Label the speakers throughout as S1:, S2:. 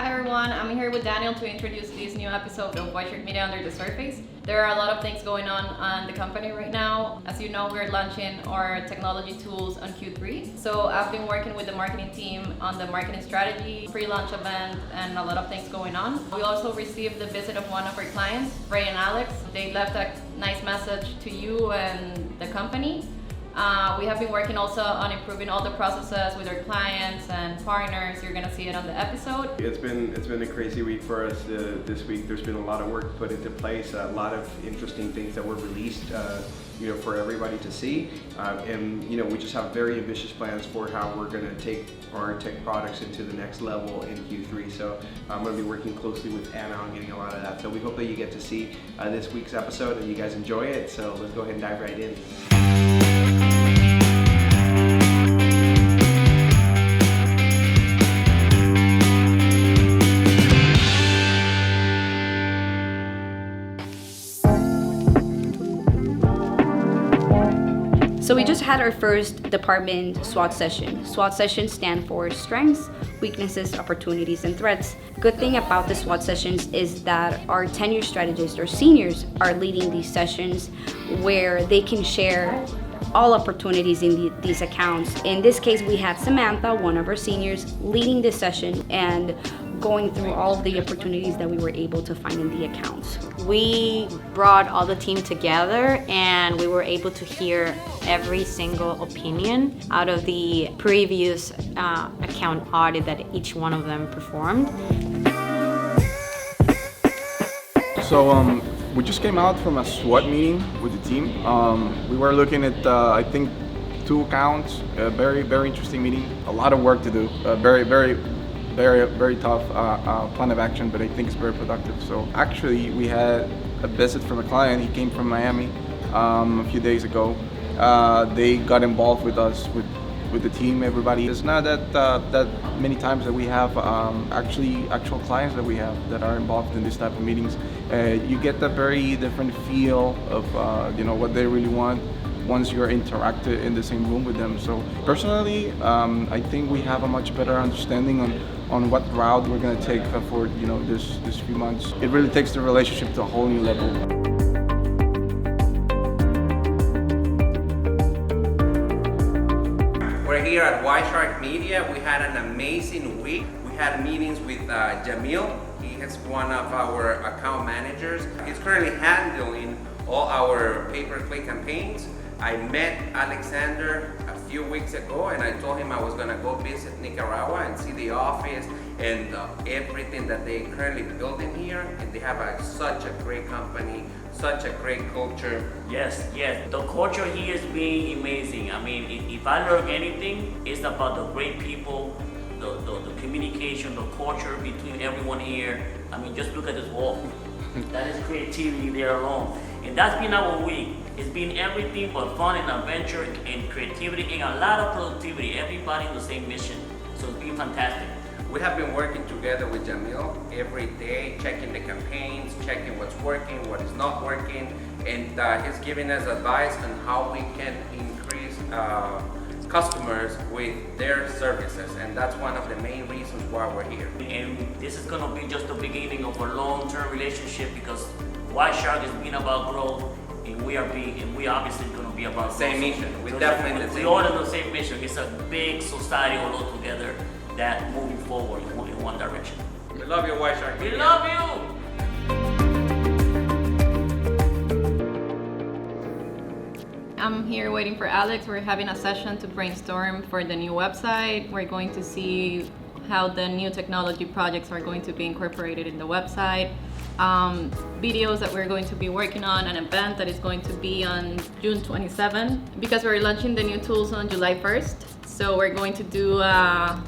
S1: Hi everyone, I'm here with Daniel to introduce this new episode of White Shirt Media Under the Surface. There are a lot of things going on the company right now. As you know, we're launching our technology tools on Q3. So I've been working with the marketing team on the marketing strategy, pre-launch event, and a lot of things going on. We also received the visit of one of our clients, Ray and Alex. They left a nice message to you and the company. We have been working also on improving all the processes with our clients and partners. You're gonna see it on the episode.
S2: It's been a crazy week for us this week. There's been a lot of work put into place, a lot of interesting things that were released, for everybody to see. And we just have very ambitious plans for how we're gonna take our tech products into the next level in Q3. So I'm gonna be working closely with Anna on getting a lot of that. So we hope that you get to see this week's episode and you guys enjoy it. So let's go ahead and dive right in.
S3: So we just had our first department SWOT session. SWOT sessions stand for strengths, weaknesses, opportunities, and threats. Good thing about the SWOT sessions is that our tenure strategists or seniors are leading these sessions where they can share all opportunities in these accounts. In this case, we had Samantha, one of our seniors, leading this session and going through all of the opportunities that we were able to find in the accounts.
S4: We brought all the team together and we were able to hear every single opinion out of the previous account audit that each one of them performed.
S5: So we just came out from a SWOT meeting with the team. We were looking at, I think, 2 accounts, a very, very interesting meeting. A lot of work to do, very tough plan of action, but I think it's very productive. So actually we had a visit from a client. He came from Miami a few days ago. They got involved with us, with the team, everybody. It's not that many times that we have actual clients that we have that are involved in this type of meetings. You get a very different feel of what they really want once you're interacting in the same room with them. So personally, I think we have a much better understanding on what route we're going to take for this few months. It really takes the relationship to a whole new level.
S6: We're here at White Shark Media. We had an amazing week. We had meetings with Jamil. He is one of our account managers. He's currently handling all our pay-per-click campaigns. I met Alexander a few weeks ago and I told him I was gonna go visit Nicaragua and see the office and everything that they currently building here. And they have such a great company, such a great culture.
S7: Yes. The culture here is being amazing. I mean, if I learn anything, it's about the great people, the communication, the culture between everyone here. I mean, just look at this wall. That is creativity there alone. And that's been our week. It's been everything but fun and adventure and creativity and a lot of productivity. Everybody in the same mission. So it's been fantastic.
S6: We have been working together with Jamil every day, checking the campaigns, checking what's working, what is not working, and he's giving us advice on how we can increase customers with their services, and that's one of the main reasons why we're here.
S7: And this is going to be just the beginning of a long-term relationship because White Shark has been about growth, and we obviously going to be about
S6: same
S7: growth.
S6: mission. We definitely the same.
S7: We all in the same mission. It's a big society all together that moving forward in one direction.
S6: We love you, White Shark.
S7: We love you.
S1: I'm here waiting for Alex. We're having a session to brainstorm for the new website. We're going to see how the new technology projects are going to be incorporated in the website. Videos that we're going to be working on, an event that is going to be on June 27 because we're launching the new tools on July 1st. So we're going to do a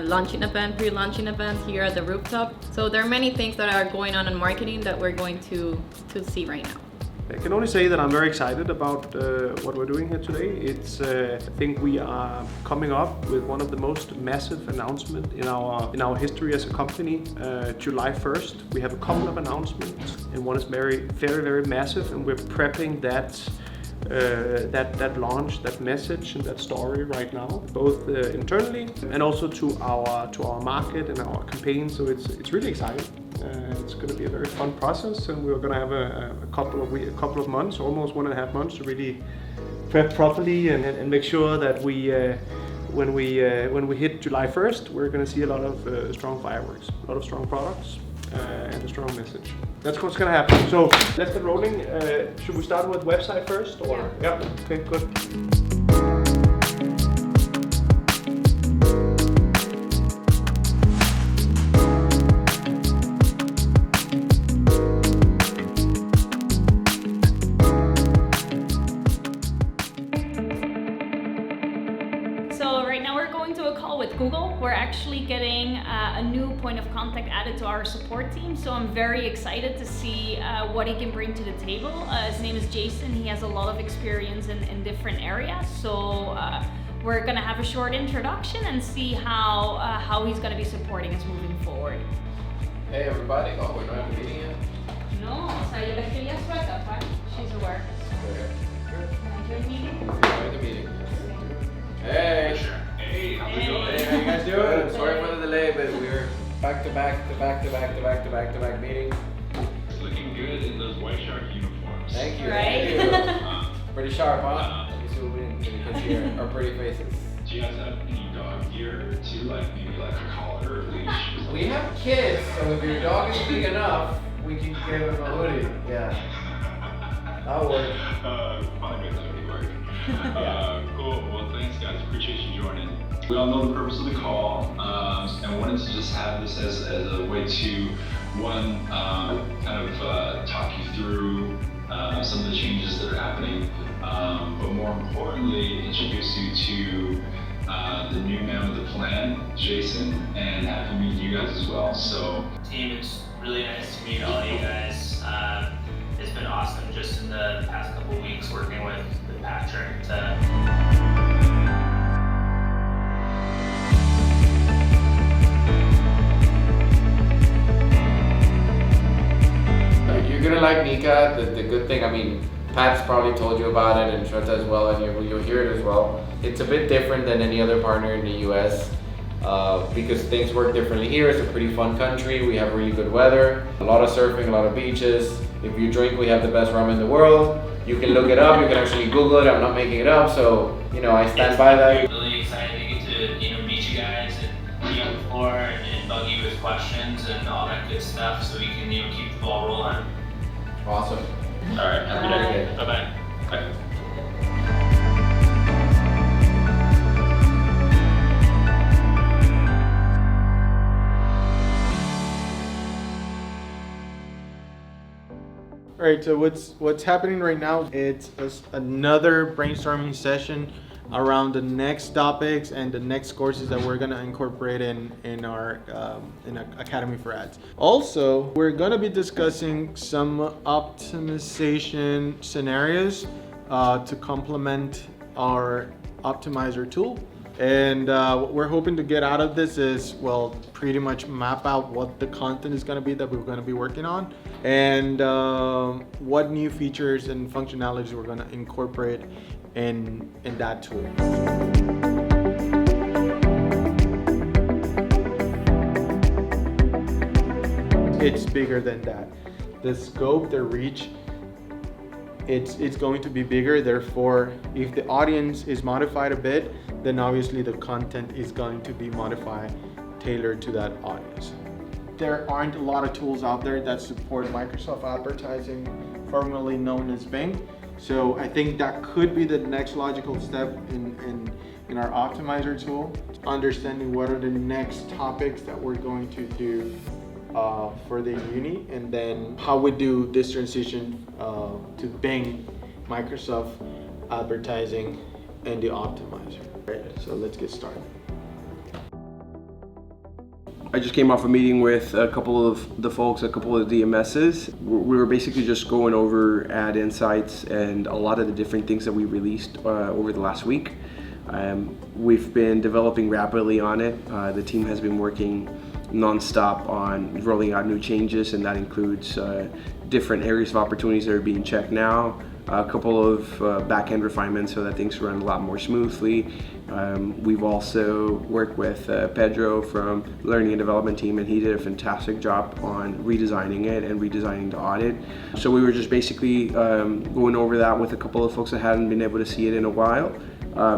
S1: launching event, pre-launching event here at the rooftop. So there are many things that are going on in marketing that we're going to see right now.
S8: I can only say that I'm very excited about what we're doing here today. I think we are coming up with one of the most massive announcements in our history as a company. July 1st, we have a couple of announcements, and one is very, very, very massive, and we're prepping that that launch, that message, and that story right now, both internally and also to our market and our campaign. So it's really exciting. It's going to be a very fun process, and we're going to have a couple of months, almost 1.5 months, to really prep properly and make sure that when we hit July 1st, we're going to see a lot of strong fireworks, a lot of strong products, and a strong message. That's what's going to happen. So let's get rolling. Should we start with website first, or yeah? Okay, good.
S9: Google. We're actually getting a new point of contact added to our support team, so I'm very excited to see what he can bring to the table. His name is Jason. He has a lot of experience in different areas, so we're gonna have a short introduction and see how he's gonna be supporting us moving forward.
S10: Hey everybody. Oh, we're not having a meeting yet?
S9: No, o sea, yo le escribí a Sueca, but she's aware.
S10: Enjoy the meeting. Hey.
S9: Hey,
S10: how's it going? Hey, how you guys doing? Sorry for the delay, but we were back to back meetings.
S11: It's looking good in those white shark uniforms.
S10: Thank you.
S9: Right?
S10: Thank you. Pretty sharp, huh? Let me see what we can see here. Our pretty faces.
S11: Do you guys have any dog gear too? Like maybe like a collar or leash?
S10: We have kids, so if your dog is big enough, we can give him a hoodie. Yeah. That'll work.
S11: Probably makes that work. Cool. Well, thanks guys. Appreciate you joining. We all know the purpose of the call, and wanted to just have this as a way to, one, kind of talk you through some of the changes that are happening, but more importantly, introduce you to the new man with the plan, Jason, and have him meet you guys as well. So,
S12: team, it's really nice to meet all you guys. It's been awesome just in the past couple of weeks working with Patrick to
S10: You're gonna like Nika. The good thing, I mean, Pat's probably told you about it, and Shota as well, and you'll hear it as well. It's a bit different than any other partner in the US because things work differently here. It's a pretty fun country. We have really good weather, a lot of surfing, a lot of beaches. If you drink, we have the best rum in the world. You can look it up. You can actually Google it. I'm not making it up, so I stand by that.
S12: Really excited to get to meet you guys and be on the floor and bug you with questions and all that good stuff, so we can keep the ball rolling.
S10: Awesome.
S12: All right. Have a good day. Bye-bye. Bye.
S13: All right, so what's happening right now? It's another brainstorming session around the next topics and the next courses that we're gonna incorporate in our Academy for Ads. Also, we're gonna be discussing some optimization scenarios to complement our optimizer tool. And what we're hoping to get out of this is, well, pretty much map out what the content is going to be that we're going to be working on, and what new features and functionalities we're going to incorporate in that tool. It's bigger than that. The scope, the reach, it's going to be bigger. Therefore, if the audience is modified a bit, then obviously the content is going to be modified, tailored to that audience. There aren't a lot of tools out there that support Microsoft advertising, formerly known as Bing. So I think that could be the next logical step in our optimizer tool, understanding what are the next topics that we're going to do for the uni, and then how we do this transition to Bing, Microsoft advertising, and the optimizer. Right, so let's get started.
S2: I just came off a meeting with a couple of the folks, a couple of DMSs. We were basically just going over ad insights and a lot of the different things that we released over the last week. We've been developing rapidly on it. The team has been working non-stop on rolling out new changes, and that includes different areas of opportunities that are being checked now, a couple of back-end refinements so that things run a lot more smoothly. We've also worked with Pedro from the Learning and Development team, and he did a fantastic job on redesigning it and redesigning the audit. So we were just basically going over that with a couple of folks that hadn't been able to see it in a while,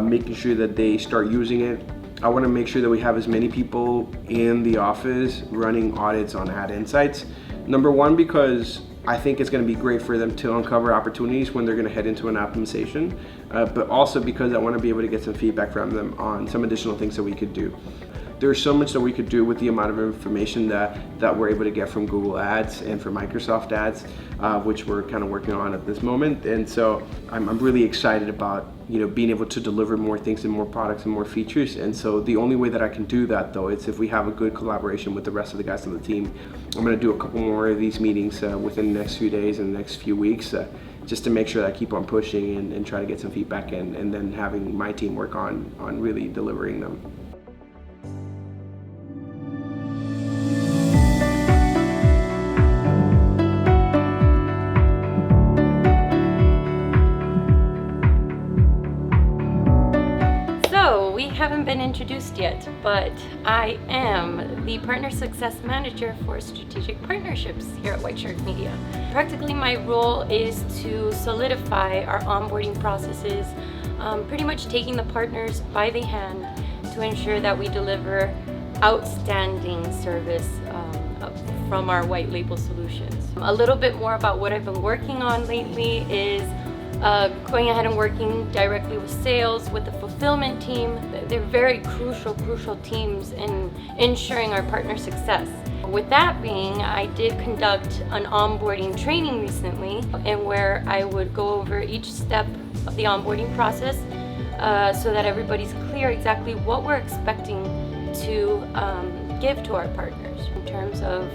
S2: making sure that they start using it. I want to make sure that we have as many people in the office running audits on Ad Insights. Number one, because I think it's going to be great for them to uncover opportunities when they're going to head into an optimization, but also because I want to be able to get some feedback from them on some additional things that we could do. There's so much that we could do with the amount of information that we're able to get from Google Ads and from Microsoft Ads, which we're kind of working on at this moment. And so I'm really excited about being able to deliver more things and more products and more features. And so the only way that I can do that, though, is if we have a good collaboration with the rest of the guys on the team. I'm going to do a couple more of these meetings within the next few days and the next few weeks, just to make sure that I keep on pushing and try to get some feedback and then having my team work on really delivering them.
S14: Haven't been introduced yet, but I am the Partner Success Manager for Strategic Partnerships here at White Shark Media. Practically my role is to solidify our onboarding processes, pretty much taking the partners by the hand to ensure that we deliver outstanding service from our white label solutions. A little bit more about what I've been working on lately is going ahead and working directly with sales, with the fulfillment team. They're very crucial teams in ensuring our partner success. With that being, I did conduct an onboarding training recently, and where I would go over each step of the onboarding process so that everybody's clear exactly what we're expecting to give to our partners in terms of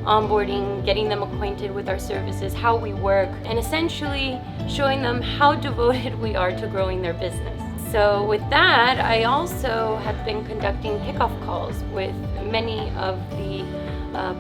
S14: onboarding, getting them acquainted with our services, how we work, and essentially showing them how devoted we are to growing their business. So with that, I also have been conducting kickoff calls with many of the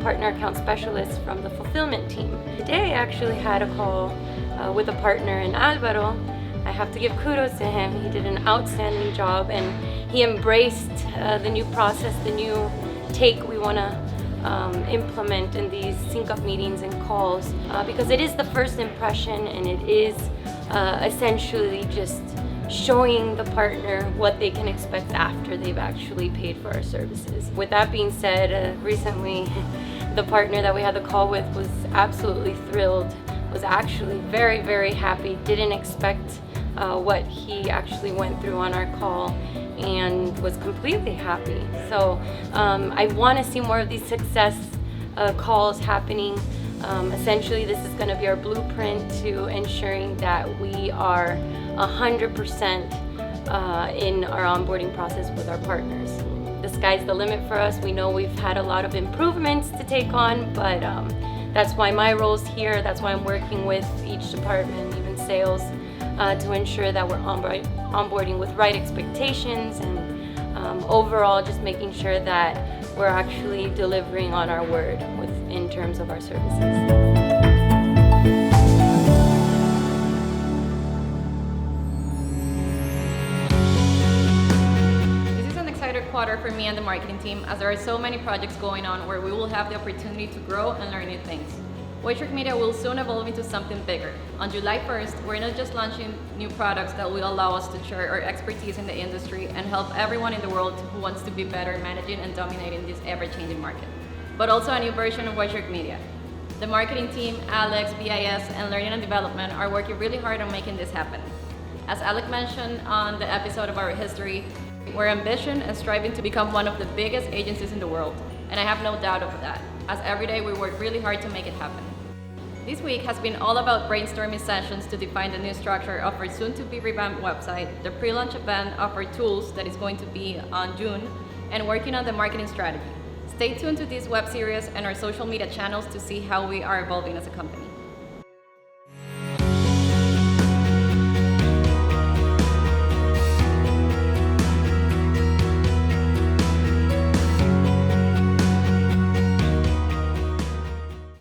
S14: partner account specialists from the fulfillment team. Today I actually had a call with a partner in Alvaro. I have to give kudos to him. He did an outstanding job and he embraced the new process, the new take we want to implement in these sync-up meetings and calls because it is the first impression and it is essentially just showing the partner what they can expect after they've actually paid for our services. With that being said, recently the partner that we had the call with was absolutely thrilled, was actually very happy, didn't expect what he actually went through on our call, and was completely happy. So I want to see more of these success calls happening. Essentially, this is going to be our blueprint to ensuring that we are 100% in our onboarding process with our partners. The sky's the limit for us. We know we've had a lot of improvements to take on, but that's why my role's here. That's why I'm working with each department, even sales, to ensure that we're onboarding with right expectations and overall just making sure that we're actually delivering on our word in terms of our services.
S1: Quarter for me and the marketing team, as there are so many projects going on where we will have the opportunity to grow and learn new things. White Shark Media will soon evolve into something bigger. On July 1st, we're not just launching new products that will allow us to share our expertise in the industry and help everyone in the world who wants to be better managing and dominating this ever-changing market, but also a new version of White Shark Media. The marketing team, Alex, BIS, and Learning and Development are working really hard on making this happen. As Alex mentioned on the episode of our history, we're ambitious and striving to become one of the biggest agencies in the world, and I have no doubt of that, as every day we work really hard to make it happen. This week has been all about brainstorming sessions to define the new structure of our soon-to-be revamped website, the pre-launch event of our tools that is going to be on June, and working on the marketing strategy. Stay tuned to this web series and our social media channels to see how we are evolving as a company.